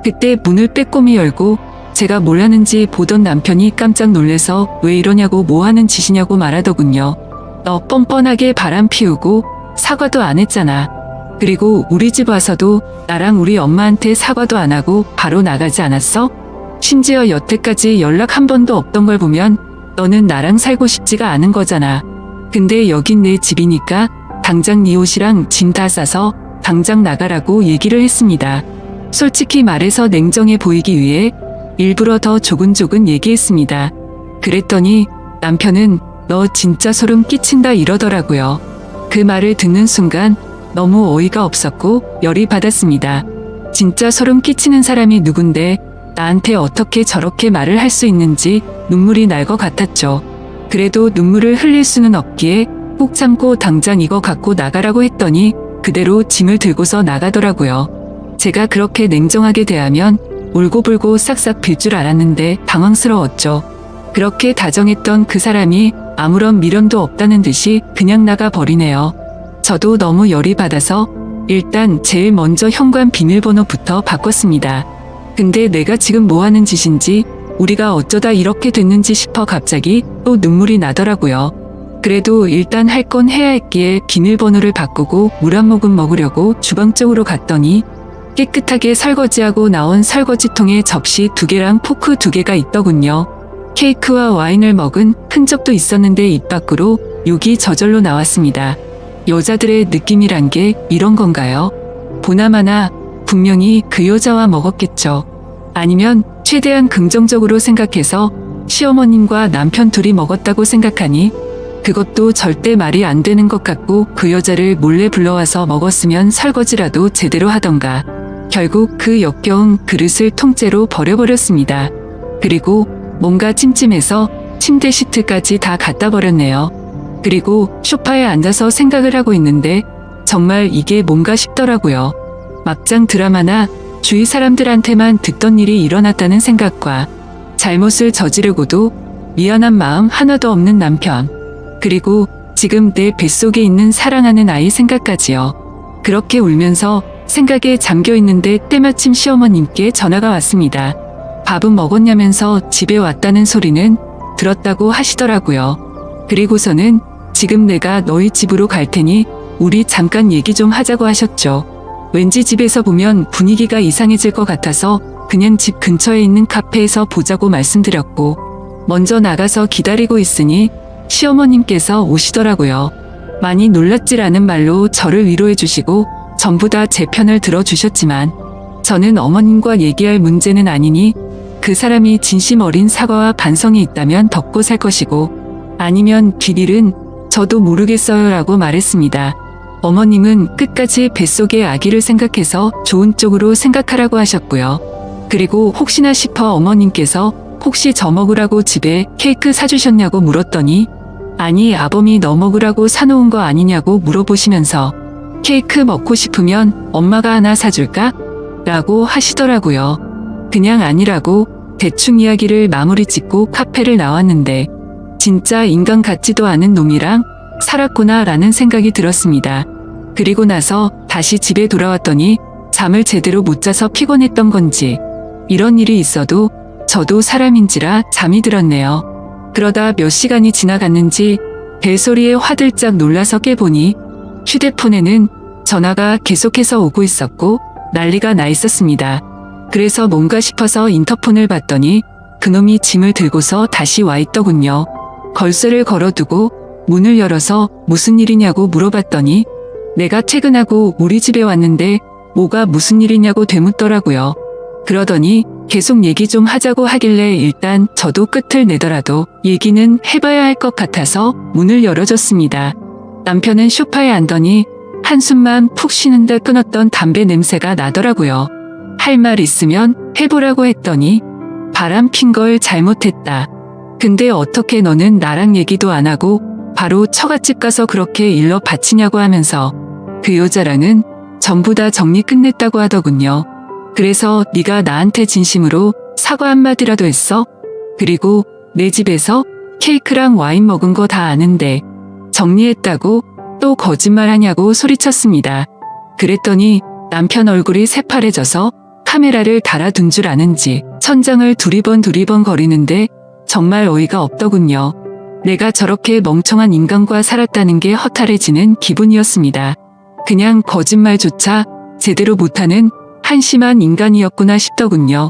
그때 문을 빼꼼히 열고 제가 뭘 하는지 보던 남편이 깜짝 놀래서 왜 이러냐고 뭐 하는 짓이냐고 말하더군요. 너 뻔뻔하게 바람 피우고 사과도 안 했잖아. 그리고 우리 집 와서도 나랑 우리 엄마한테 사과도 안 하고 바로 나가지 않았어? 심지어 여태까지 연락 한 번도 없던 걸 보면 너는 나랑 살고 싶지가 않은 거잖아. 근데 여긴 내 집이니까 당장 네 옷이랑 짐 다 싸서 당장 나가라고 얘기를 했습니다. 솔직히 말해서 냉정해 보이기 위해 일부러 더 조근조근 얘기했습니다. 그랬더니 남편은 너 진짜 소름 끼친다 이러더라고요. 그 말을 듣는 순간 너무 어이가 없었고 열이 받았습니다. 진짜 소름 끼치는 사람이 누군데 나한테 어떻게 저렇게 말을 할 수 있는지 눈물이 날 것 같았죠. 그래도 눈물을 흘릴 수는 없기에 꾹 참고 당장 이거 갖고 나가라고 했더니 그대로 짐을 들고서 나가더라고요. 제가 그렇게 냉정하게 대하면 울고불고 싹싹 빌 줄 알았는데 당황스러웠죠. 그렇게 다정했던 그 사람이 아무런 미련도 없다는 듯이 그냥 나가버리네요. 저도 너무 열이 받아서 일단 제일 먼저 현관 비밀번호부터 바꿨습니다. 근데 내가 지금 뭐 하는 짓인지 우리가 어쩌다 이렇게 됐는지 싶어 갑자기 또 눈물이 나더라고요. 그래도 일단 할 건 해야 했기에 비밀번호를 바꾸고 물 한 모금 먹으려고 주방 쪽으로 갔더니 깨끗하게 설거지하고 나온 설거지통에 접시 2개랑 포크 2개가 있더군요. 케이크와 와인을 먹은 흔적도 있었는데 입 밖으로 욕이 저절로 나왔습니다. 여자들의 느낌이란 게 이런 건가요? 보나마나 분명히 그 여자와 먹었겠죠. 아니면 최대한 긍정적으로 생각해서 시어머님과 남편 둘이 먹었다고 생각하니 그것도 절대 말이 안 되는 것 같고 그 여자를 몰래 불러와서 먹었으면 설거지라도 제대로 하던가. 결국 그 역겨운 그릇을 통째로 버려버렸습니다. 그리고 뭔가 찜찜해서 침대 시트까지 다 갖다 버렸네요. 그리고 소파에 앉아서 생각을 하고 있는데 정말 이게 뭔가 싶더라고요. 막장 드라마나 주위 사람들한테만 듣던 일이 일어났다는 생각과 잘못을 저지르고도 미안한 마음 하나도 없는 남편, 그리고 지금 내 뱃속에 있는 사랑하는 아이 생각까지요. 그렇게 울면서 생각에 잠겨 있는데 때마침 시어머님께 전화가 왔습니다. 밥은 먹었냐면서 집에 왔다는 소리는 들었다고 하시더라고요. 그리고서는 지금 내가 너희 집으로 갈 테니 우리 잠깐 얘기 좀 하자고 하셨죠. 왠지 집에서 보면 분위기가 이상해질 것 같아서 그냥 집 근처에 있는 카페에서 보자고 말씀드렸고 먼저 나가서 기다리고 있으니 시어머님께서 오시더라고요. 많이 놀랐지라는 말로 저를 위로해 주시고 전부 다 제 편을 들어주셨지만 저는 어머님과 얘기할 문제는 아니니 그 사람이 진심 어린 사과와 반성이 있다면 덮고 살 것이고 아니면 비밀은 저도 모르겠어요 라고 말했습니다. 어머님은 끝까지 뱃속의 아기를 생각해서 좋은 쪽으로 생각하라고 하셨고요. 그리고 혹시나 싶어 어머님께서 혹시 저 먹으라고 집에 케이크 사주셨냐고 물었더니 아니 아범이 너 먹으라고 사놓은 거 아니냐고 물어보시면서 케이크 먹고 싶으면 엄마가 하나 사줄까? 라고 하시더라고요. 그냥 아니라고 대충 이야기를 마무리 짓고 카페를 나왔는데 진짜 인간 같지도 않은 놈이랑 살았구나 라는 생각이 들었습니다. 그리고 나서 다시 집에 돌아왔더니 잠을 제대로 못 자서 피곤했던 건지 이런 일이 있어도 저도 사람인지라 잠이 들었네요. 그러다 몇 시간이 지나갔는지 벨소리에 화들짝 놀라서 깨보니 휴대폰에는 전화가 계속해서 오고 있었고 난리가 나 있었습니다. 그래서 뭔가 싶어서 인터폰을 봤더니 그놈이 짐을 들고서 다시 와 있더군요. 걸쇠를 걸어두고 문을 열어서 무슨 일이냐고 물어봤더니 내가 퇴근하고 우리 집에 왔는데 뭐가 무슨 일이냐고 되묻더라고요. 그러더니 계속 얘기 좀 하자고 하길래 일단 저도 끝을 내더라도 얘기는 해봐야 할 것 같아서 문을 열어줬습니다. 남편은 소파에 앉더니 한숨만 푹 쉬는데 끊었던 담배 냄새가 나더라고요. 할 말 있으면 해보라고 했더니 바람 핀 걸 잘못했다. 근데 어떻게 너는 나랑 얘기도 안 하고 바로 처갓집 가서 그렇게 일러 바치냐고 하면서 그 여자랑은 전부 다 정리 끝냈다고 하더군요. 그래서 네가 나한테 진심으로 사과 한마디라도 했어? 그리고 내 집에서 케이크랑 와인 먹은 거 다 아는데 정리했다고 또 거짓말하냐고 소리쳤습니다. 그랬더니 남편 얼굴이 새파래져서 카메라를 달아둔 줄 아는지 천장을 두리번 거리는데 정말 어이가 없더군요. 내가 저렇게 멍청한 인간과 살았다는 게 허탈해지는 기분이었습니다. 그냥 거짓말조차 제대로 못하는 한심한 인간이었구나 싶더군요.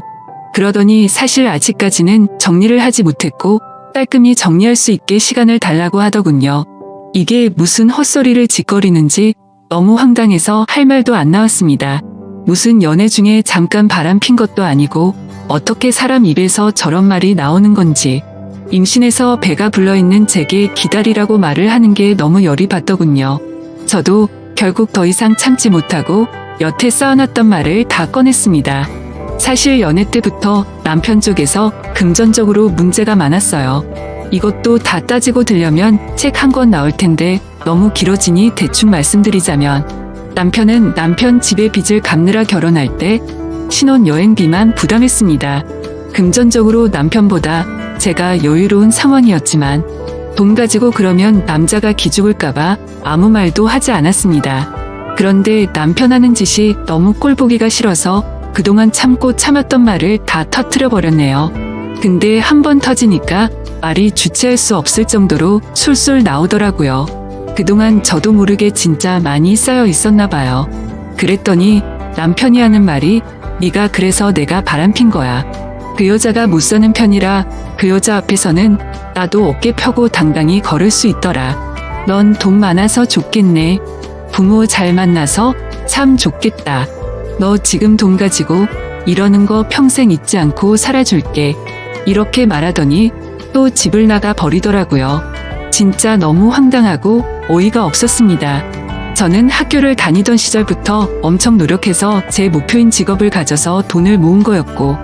그러더니 사실 아직까지는 정리를 하지 못했고 깔끔히 정리할 수 있게 시간을 달라고 하더군요. 이게 무슨 헛소리를 짓거리는지 너무 황당해서 할 말도 안 나왔습니다. 무슨 연애 중에 잠깐 바람 핀 것도 아니고 어떻게 사람 입에서 저런 말이 나오는 건지 임신해서 배가 불러있는 제게 기다리라고 말을 하는 게 너무 열이 받더군요. 저도 결국 더 이상 참지 못하고 여태 쌓아놨던 말을 다 꺼냈습니다. 사실 연애 때부터 남편 쪽에서 금전적으로 문제가 많았어요. 이것도 다 따지고 들려면 책 한 권 나올 텐데 너무 길어지니 대충 말씀드리자면 남편은 남편 집에 빚을 갚느라 결혼할 때 신혼여행비만 부담했습니다. 금전적으로 남편보다 제가 여유로운 상황이었지만 돈 가지고 그러면 남자가 기죽을까봐 아무 말도 하지 않았습니다. 그런데 남편 하는 짓이 너무 꼴보기가 싫어서 그동안 참고 참았던 말을 다 터뜨려 버렸네요. 근데 한 번 터지니까 말이 주체할 수 없을 정도로 술술 나오더라고요. 그동안 저도 모르게 진짜 많이 쌓여 있었나 봐요. 그랬더니 남편이 하는 말이 네가 그래서 내가 바람핀 거야. 그 여자가 못 사는 편이라 그 여자 앞에서는 나도 어깨 펴고 당당히 걸을 수 있더라. 넌 돈 많아서 좋겠네. 부모 잘 만나서 참 좋겠다. 너 지금 돈 가지고 이러는 거 평생 잊지 않고 살아줄게. 이렇게 말하더니 또 집을 나가 버리더라고요. 진짜 너무 황당하고 어이가 없었습니다. 저는 학교를 다니던 시절부터 엄청 노력해서 제 목표인 직업을 가져서 돈을 모은 거였고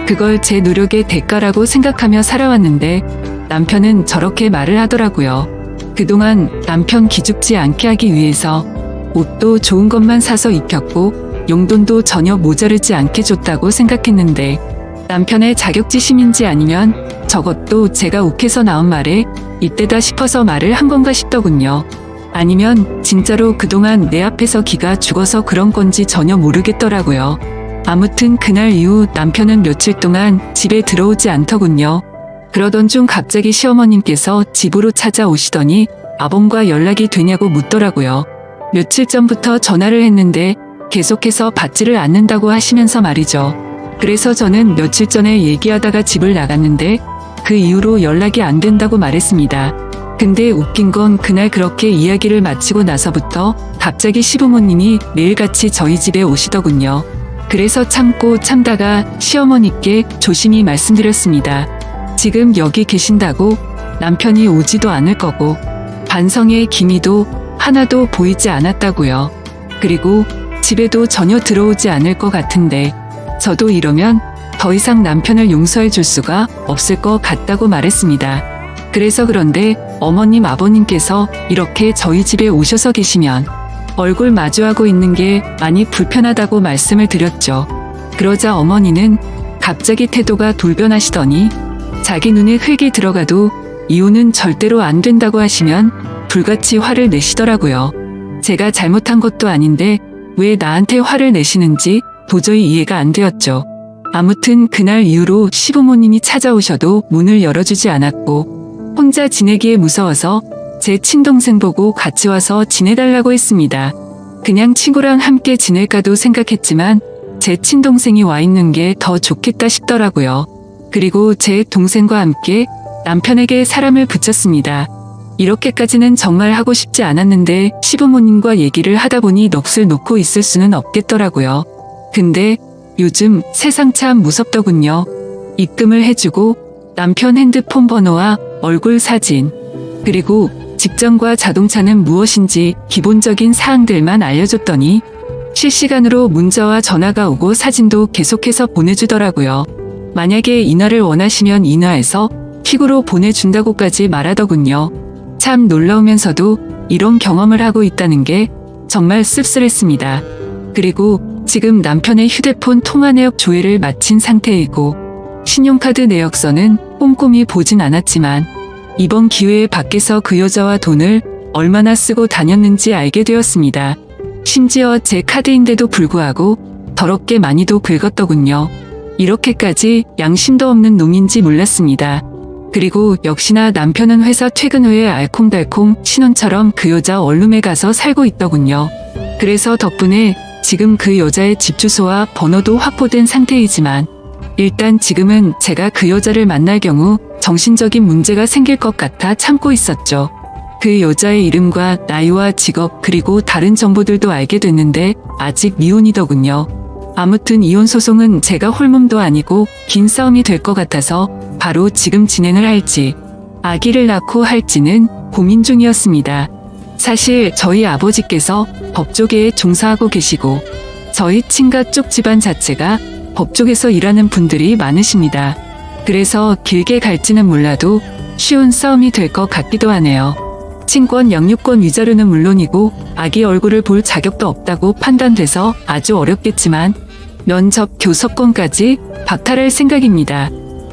그걸 제 노력의 대가라고 생각하며 살아왔는데 남편은 저렇게 말을 하더라고요. 그동안 남편 기죽지 않게 하기 위해서 옷도 좋은 것만 사서 입혔고 용돈도 전혀 모자르지 않게 줬다고 생각했는데 남편의 자격지심인지 아니면 저것도 제가 욱해서 나온 말에 이때다 싶어서 말을 한 건가 싶더군요. 아니면 진짜로 그동안 내 앞에서 기가 죽어서 그런 건지 전혀 모르겠더라고요. 아무튼 그날 이후 남편은 며칠 동안 집에 들어오지 않더군요. 그러던 중 갑자기 시어머님께서 집으로 찾아오시더니 아범과 연락이 되냐고 묻더라고요. 며칠 전부터 전화를 했는데 계속해서 받지를 않는다고 하시면서 말이죠. 그래서 저는 며칠 전에 얘기하다가 집을 나갔는데 그 이후로 연락이 안 된다고 말했습니다. 근데 웃긴 건 그날 그렇게 이야기를 마치고 나서부터 갑자기 시부모님이 매일같이 저희 집에 오시더군요. 그래서 참고 참다가 시어머니께 조심히 말씀드렸습니다. 지금 여기 계신다고 남편이 오지도 않을 거고 반성의 기미도 하나도 보이지 않았다고요. 그리고 집에도 전혀 들어오지 않을 것 같은데 저도 이러면 더 이상 남편을 용서해 줄 수가 없을 것 같다고 말했습니다. 그래서 그런데 어머님 아버님께서 이렇게 저희 집에 오셔서 계시면 얼굴 마주하고 있는 게 많이 불편하다고 말씀을 드렸죠. 그러자 어머니는 갑자기 태도가 돌변하시더니 자기 눈에 흙이 들어가도 이혼은 절대로 안 된다고 하시면 불같이 화를 내시더라고요. 제가 잘못한 것도 아닌데 왜 나한테 화를 내시는지 도저히 이해가 안 되었죠. 아무튼 그날 이후로 시부모님이 찾아오셔도 문을 열어주지 않았고 혼자 지내기에 무서워서 제 친동생 보고 같이 와서 지내달라고 했습니다. 그냥 친구랑 함께 지낼까도 생각했지만 제 친동생이 와 있는 게 더 좋겠다 싶더라고요. 그리고 제 동생과 함께 남편에게 사람을 붙였습니다. 이렇게까지는 정말 하고 싶지 않았는데 시부모님과 얘기를 하다 보니 넋을 놓고 있을 수는 없겠더라고요. 근데 요즘 세상 참 무섭더군요. 입금을 해주고 남편 핸드폰 번호와 얼굴 사진, 그리고 직장과 자동차는 무엇인지 기본적인 사항들만 알려줬더니 실시간으로 문자와 전화가 오고 사진도 계속해서 보내주더라고요. 만약에 인화를 원하시면 인화해서 픽으로 보내준다고까지 말하더군요. 참 놀라우면서도 이런 경험을 하고 있다는 게 정말 씁쓸했습니다. 그리고 지금 남편의 휴대폰 통화 내역 조회를 마친 상태이고 신용카드 내역서는 꼼꼼히 보진 않았지만 이번 기회에 밖에서 그 여자와 돈을 얼마나 쓰고 다녔는지 알게 되었습니다. 심지어 제 카드인데도 불구하고 더럽게 많이도 긁었더군요. 이렇게까지 양심도 없는 놈인지 몰랐습니다. 그리고 역시나 남편은 회사 퇴근 후에 알콩달콩 신혼처럼 그 여자 원룸에 가서 살고 있더군요. 그래서 덕분에 지금 그 여자의 집 주소와 번호도 확보된 상태이지만 일단 지금은 제가 그 여자를 만날 경우 정신적인 문제가 생길 것 같아 참고 있었죠. 그 여자의 이름과 나이와 직업 그리고 다른 정보들도 알게 됐는데 아직 미혼이더군요. 아무튼 이혼 소송은 제가 홀몸도 아니고 긴 싸움이 될 것 같아서 바로 지금 진행을 할지 아기를 낳고 할지는 고민 중이었습니다. 사실 저희 아버지께서 법조계에 종사하고 계시고 저희 친가 쪽 집안 자체가 법조계에서 일하는 분들이 많으십니다. 그래서 길게 갈지는 몰라도 쉬운 싸움이 될 것 같기도 하네요. 친권 양육권 위자료는 물론이고 아기 얼굴을 볼 자격도 없다고 판단돼서 아주 어렵겠지만 면접 교섭권까지 박탈할 생각입니다.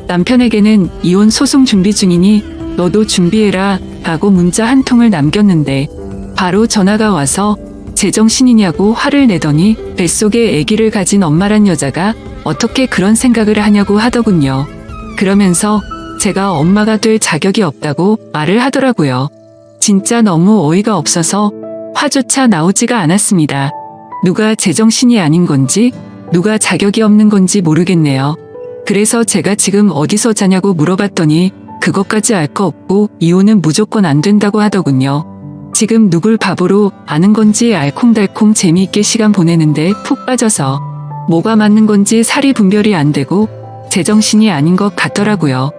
남편에게는 이혼 소송 준비 중이니 너도 준비해라 하고 문자 한 통을 남겼는데 바로 전화가 와서 제정신이냐고 화를 내더니 뱃속에 아기를 가진 엄마란 여자가 어떻게 그런 생각을 하냐고 하더군요. 그러면서 제가 엄마가 될 자격이 없다고 말을 하더라고요. 진짜 너무 어이가 없어서 화조차 나오지가 않았습니다. 누가 제정신이 아닌 건지 누가 자격이 없는 건지 모르겠네요. 그래서 제가 지금 어디서 자냐고 물어봤더니 그것까지 알 거 없고 이혼은 무조건 안 된다고 하더군요. 지금 누굴 바보로 아는 건지 알콩달콩 재미있게 시간 보내는데 푹 빠져서 뭐가 맞는 건지 사리 분별이 안 되고 제정신이 아닌 것 같더라고요.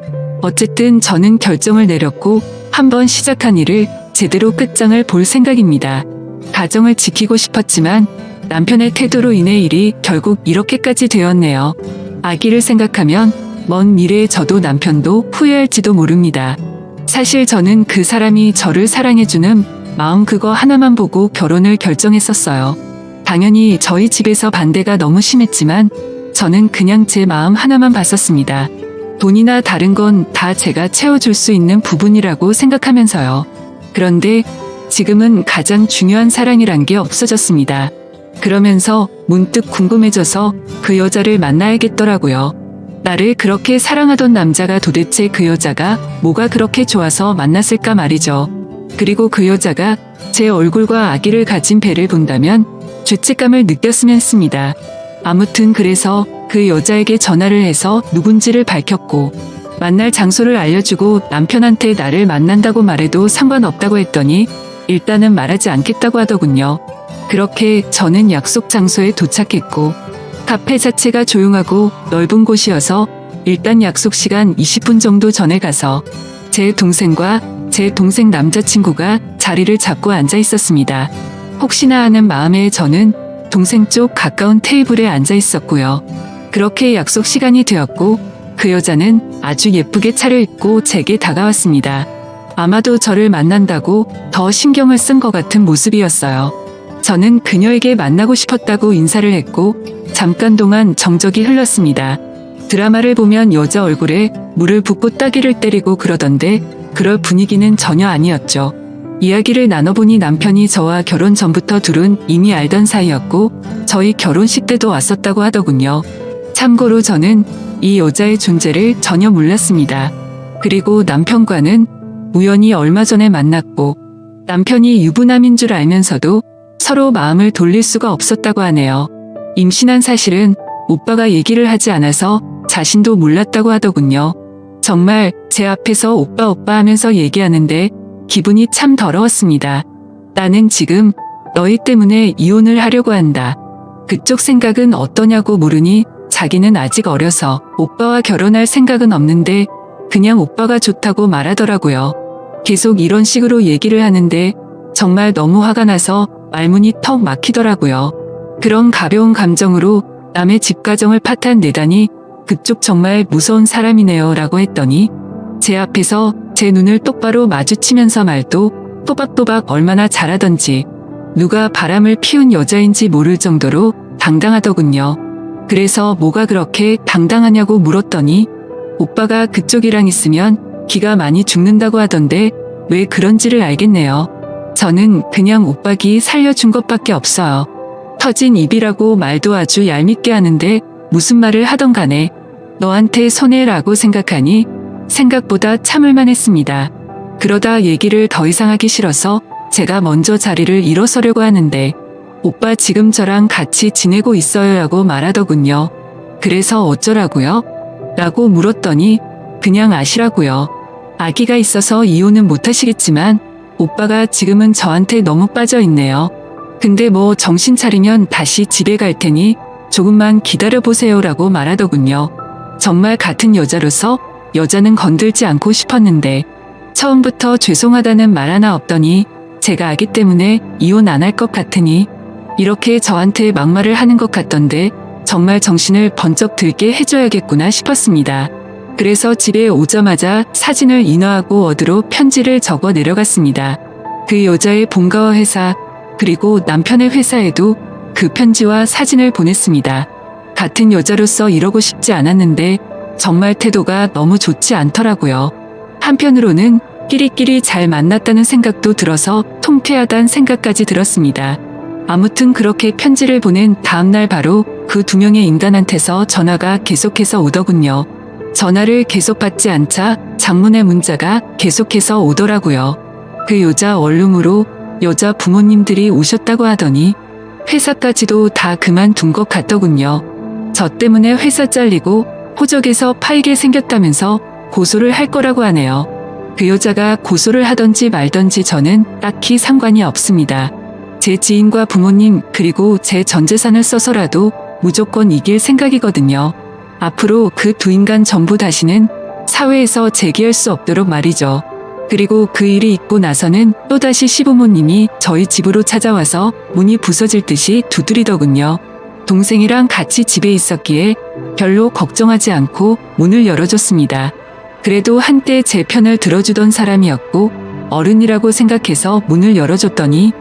어쨌든 저는 결정을 내렸고 한번 시작한 일을 제대로 끝장을 볼 생각입니다. 가정을 지키고 싶었지만 남편의 태도로 인해 일이 결국 이렇게까지 되었네요. 아기를 생각하면 먼 미래에 저도 남편도 후회할지도 모릅니다. 사실 저는 그 사람이 저를 사랑해주는 마음 그거 하나만 보고 결혼을 결정했었어요. 당연히 저희 집에서 반대가 너무 심했지만 저는 그냥 제 마음 하나만 봤었습니다. 돈이나 다른 건 다 제가 채워줄 수 있는 부분이라고 생각하면서요. 그런데 지금은 가장 중요한 사랑이란 게 없어졌습니다. 그러면서 문득 궁금해져서 그 여자를 만나야겠더라고요. 나를 그렇게 사랑하던 남자가 도대체 그 여자가 뭐가 그렇게 좋아서 만났을까 말이죠. 그리고 그 여자가 제 얼굴과 아기를 가진 배를 본다면 죄책감을 느꼈으면 했습니다. 아무튼 그래서 그 여자에게 전화를 해서 누군지를 밝혔고 만날 장소를 알려주고 남편한테 나를 만난다고 말해도 상관없다고 했더니 일단은 말하지 않겠다고 하더군요. 그렇게 저는 약속 장소에 도착했고 카페 자체가 조용하고 넓은 곳이어서 일단 약속 시간 20분 정도 전에 가서 제 동생과 제 동생 남자친구가 자리를 잡고 앉아 있었습니다. 혹시나 하는 마음에 저는 동생 쪽 가까운 테이블에 앉아 있었고요. 그렇게 약속 시간이 되었고 그 여자는 아주 예쁘게 차려입고 제게 다가왔습니다. 아마도 저를 만난다고 더 신경을 쓴 것 같은 모습이었어요. 저는 그녀에게 만나고 싶었다고 인사를 했고 잠깐 동안 정적이 흘렀습니다. 드라마를 보면 여자 얼굴에 물을 붓고 따귀를 때리고 그러던데 그럴 분위기는 전혀 아니었죠. 이야기를 나눠보니 남편이 저와 결혼 전부터 둘은 이미 알던 사이였고 저희 결혼식 때도 왔었다고 하더군요. 참고로 저는 이 여자의 존재를 전혀 몰랐습니다. 그리고 남편과는 우연히 얼마 전에 만났고 남편이 유부남인 줄 알면서도 서로 마음을 돌릴 수가 없었다고 하네요. 임신한 사실은 오빠가 얘기를 하지 않아서 자신도 몰랐다고 하더군요. 정말 제 앞에서 오빠 오빠 하면서 얘기하는데 기분이 참 더러웠습니다. 나는 지금 너희 때문에 이혼을 하려고 한다. 그쪽 생각은 어떠냐고 물으니 자기는 아직 어려서 오빠와 결혼할 생각은 없는데 그냥 오빠가 좋다고 말하더라고요. 계속 이런 식으로 얘기를 하는데 정말 너무 화가 나서 말문이 턱 막히더라고요. 그런 가벼운 감정으로 남의 집 가정을 파탄내다니 그쪽 정말 무서운 사람이네요 라고 했더니 제 앞에서 제 눈을 똑바로 마주치면서 말도 또박또박 얼마나 잘하던지 누가 바람을 피운 여자인지 모를 정도로 당당하더군요. 그래서 뭐가 그렇게 당당하냐고 물었더니 오빠가 그쪽이랑 있으면 기가 많이 죽는다고 하던데 왜 그런지를 알겠네요. 저는 그냥 오빠 기 살려준 것밖에 없어요. 터진 입이라고 말도 아주 얄밉게 하는데 무슨 말을 하던 간에 너한테 손해라고 생각하니 생각보다 참을만 했습니다. 그러다 얘기를 더 이상 하기 싫어서 제가 먼저 자리를 일어서려고 하는데 오빠 지금 저랑 같이 지내고 있어요 라고 말하더군요. 그래서 어쩌라고요? 라고 물었더니 그냥 아시라고요. 아기가 있어서 이혼은 못하시겠지만 오빠가 지금은 저한테 너무 빠져있네요. 근데 뭐 정신 차리면 다시 집에 갈 테니 조금만 기다려보세요 라고 말하더군요. 정말 같은 여자로서 여자는 건들지 않고 싶었는데 처음부터 죄송하다는 말 하나 없더니 제가 아기 때문에 이혼 안 할 것 같으니 이렇게 저한테 막말을 하는 것 같던데 정말 정신을 번쩍 들게 해줘야겠구나 싶었습니다. 그래서 집에 오자마자 사진을 인화하고 어디로 편지를 적어 내려갔습니다. 그 여자의 본가와 회사 그리고 남편의 회사에도 그 편지와 사진을 보냈습니다. 같은 여자로서 이러고 싶지 않았는데 정말 태도가 너무 좋지 않더라고요. 한편으로는 끼리끼리 잘 만났다는 생각도 들어서 통쾌하다는 생각까지 들었습니다. 아무튼 그렇게 편지를 보낸 다음날 바로 그 두 명의 인간한테서 전화가 계속해서 오더군요. 전화를 계속 받지 않자 장문의 문자가 계속해서 오더라고요. 그 여자 원룸으로 여자 부모님들이 오셨다고 하더니 회사까지도 다 그만둔 것 같더군요. 저 때문에 회사 잘리고 호적에서 파이게 생겼다면서 고소를 할 거라고 하네요. 그 여자가 고소를 하던지 말던지 저는 딱히 상관이 없습니다. 제 지인과 부모님 그리고 제 전 재산을 써서라도 무조건 이길 생각이거든요. 앞으로 그 두 인간 전부 다시는 사회에서 재기할 수 없도록 말이죠. 그리고 그 일이 있고 나서는 또다시 시부모님이 저희 집으로 찾아와서 문이 부서질 듯이 두드리더군요. 동생이랑 같이 집에 있었기에 별로 걱정하지 않고 문을 열어줬습니다. 그래도 한때 제 편을 들어주던 사람이었고 어른이라고 생각해서 문을 열어줬더니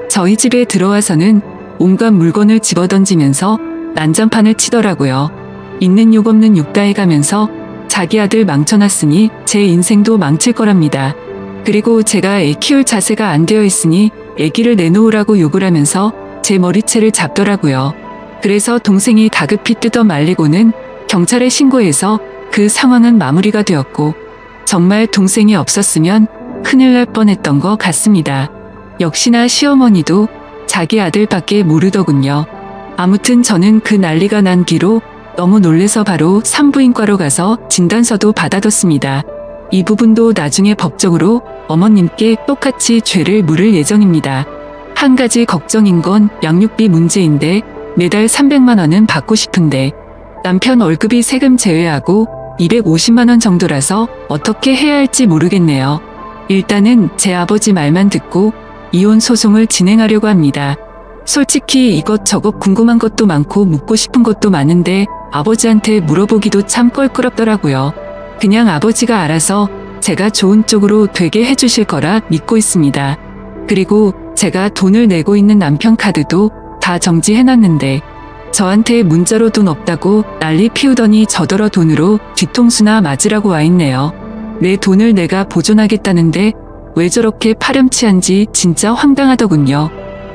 저희 집에 들어와서는 온갖 물건을 집어던지면서 난장판을 치더라고요. 있는 욕 없는 욕 다 해가면서 자기 아들 망쳐놨으니 제 인생도 망칠 거랍니다. 그리고 제가 애 키울 자세가 안 되어 있으니 애기를 내놓으라고 욕을 하면서 제 머리채를 잡더라고요. 그래서 동생이 다급히 뜯어 말리고는 경찰에 신고해서 그 상황은 마무리가 되었고 정말 동생이 없었으면 큰일 날 뻔했던 것 같습니다. 역시나 시어머니도 자기 아들밖에 모르더군요. 아무튼 저는 그 난리가 난 뒤로 너무 놀래서 바로 산부인과로 가서 진단서도 받아뒀습니다. 이 부분도 나중에 법적으로 어머님께 똑같이 죄를 물을 예정입니다. 한 가지 걱정인 건 양육비 문제인데 매달 300만 원은 받고 싶은데 남편 월급이 세금 제외하고 250만 원 정도라서 어떻게 해야 할지 모르겠네요. 일단은 제 아버지 말만 듣고 이혼 소송을 진행하려고 합니다. 솔직히 이것저것 궁금한 것도 많고 묻고 싶은 것도 많은데 아버지한테 물어보기도 참 껄끄럽더라고요. 그냥 아버지가 알아서 제가 좋은 쪽으로 되게 해주실 거라 믿고 있습니다. 그리고 제가 돈을 내고 있는 남편 카드도 다 정지해놨는데 저한테 문자로 돈 없다고 난리 피우더니 저더러 돈으로 뒤통수나 맞으라고 와있네요. 내 돈을 내가 보존하겠다는데 왜 저렇게 파렴치한지 진짜 황당하더군요.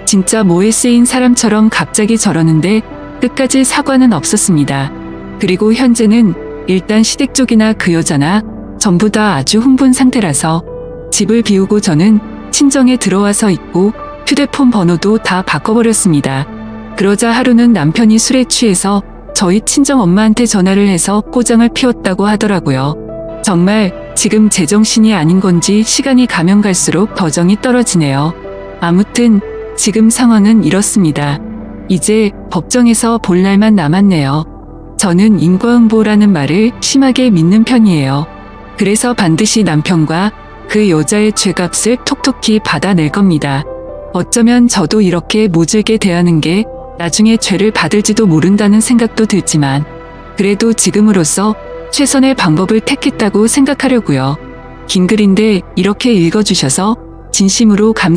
진짜 뭐에 쓰인 사람처럼 갑자기 저러는데 끝까지 사과는 없었습니다. 그리고 현재는 일단 시댁 쪽이나 그 여자나 전부 다 아주 흥분 상태라서 집을 비우고 저는 친정에 들어와서 있고 휴대폰 번호도 다 바꿔버렸습니다. 그러자 하루는 남편이 술에 취해서 저희 친정 엄마한테 전화를 해서 꼬장을 피웠다고 하더라고요. 정말 지금 제정신이 아닌 건지 시간이 가면 갈수록 더 정이 떨어지네요. 아무튼 지금 상황은 이렇습니다. 이제 법정에서 볼 날만 남았네요. 저는 인과응보라는 말을 심하게 믿는 편이에요. 그래서 반드시 남편과 그 여자의 죄값을 톡톡히 받아낼 겁니다. 어쩌면 저도 이렇게 모질게 대하는 게 나중에 죄를 받을지도 모른다는 생각도 들지만 그래도 지금으로서 최선의 방법을 택했다고 생각하려고요. 긴 글인데 이렇게 읽어주셔서 진심으로 감사합니다.